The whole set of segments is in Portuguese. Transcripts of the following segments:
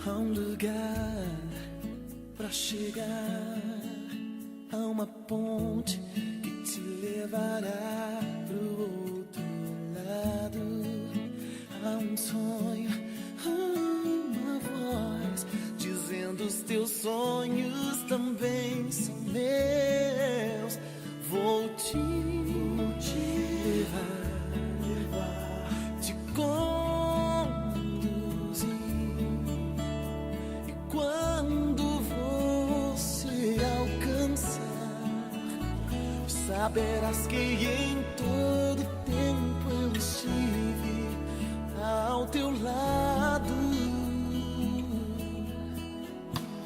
Há um lugar pra chegar, há uma ponte que te levará pro outro lado. Há um sonho, uma voz dizendo os teus sonhos também são meus. Vou te levar, te conduzir. E quando você alcançar, saberás que em todo tempo eu estive ao teu lado.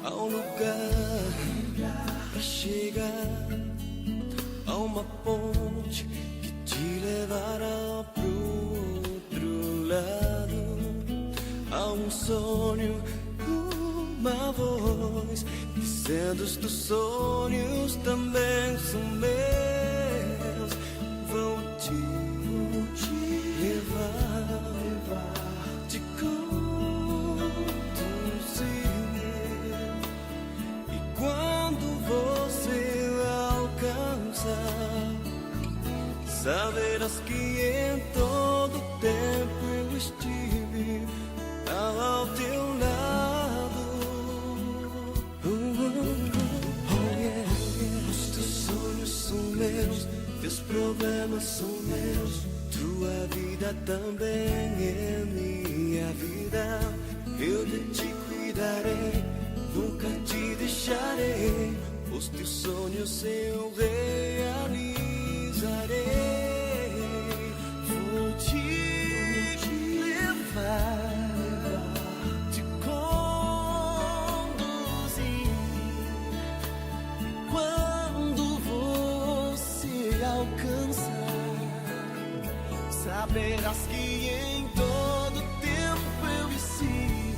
Há um lugar pra chegar, há uma ponte que te levará pro outro lado. Há um sonho, uma voz dizendo os teus sonhos também são meus. Vou te levar, te conduzir. E quando você alcançar, saberás que em todo tempo eu estive ao teu lado. Oh yeah, os teus sonhos são meus, teus problemas são meus, tua vida também é minha vida. Eu de ti cuidarei, nunca te deixarei. Os teus sonhos eu realizarei. Vou te levar, te conduzir. Quando você alcançar, saberás que em todo tempo eu estive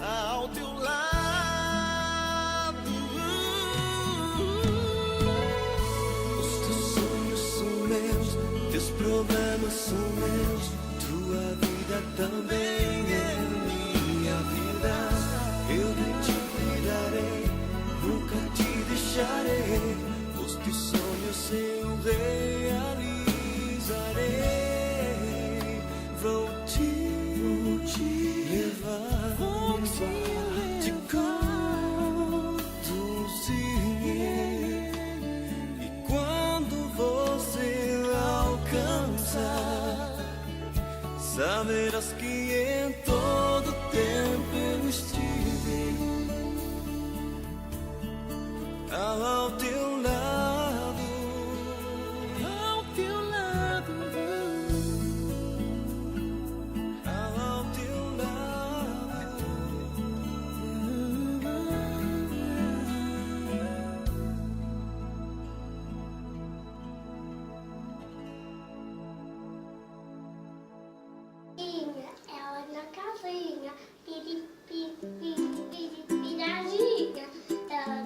ao teu lado. Os teus sonhos são meus, teus problemas são meus, tua vida também é minha vida. Eu de ti cuidarei, nunca te deixarei. Os teus sonhos eu realizarei. Vou te levar, te conduzir. E quando você alcançar, saberás que em todo tempo eu estive ao teu lado, ao teu lado, ao teu lado. Ela na casinha, piripiradinha. Ela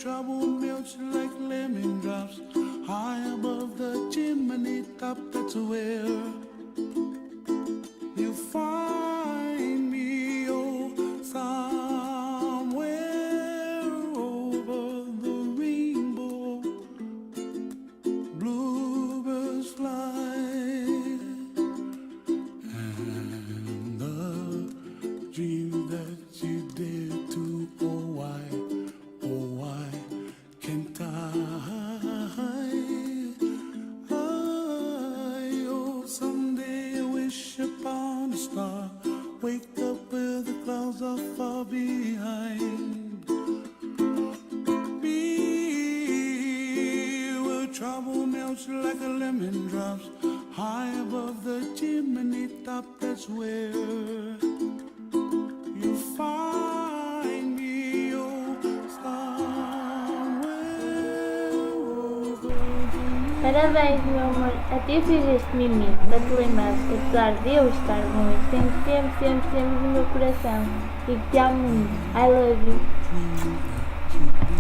trouble melts like lemon drops high above the chimney top. That's where you find me, oh, somewhere over the rainbow. Bluebirds fly, and the dream that you dare to, oh why can't I? Oh, someday I wish upon a star, wake up where the clouds are far behind me, where trouble melts like a lemon drops high above the chimney top. That's where you find me, oh, somewhere over the Parabéns, meu amor. Até fizeste mimi para te lembrares que apesar de eu estar longe, sempre no meu coração e que te amo muito. I love you. dream that you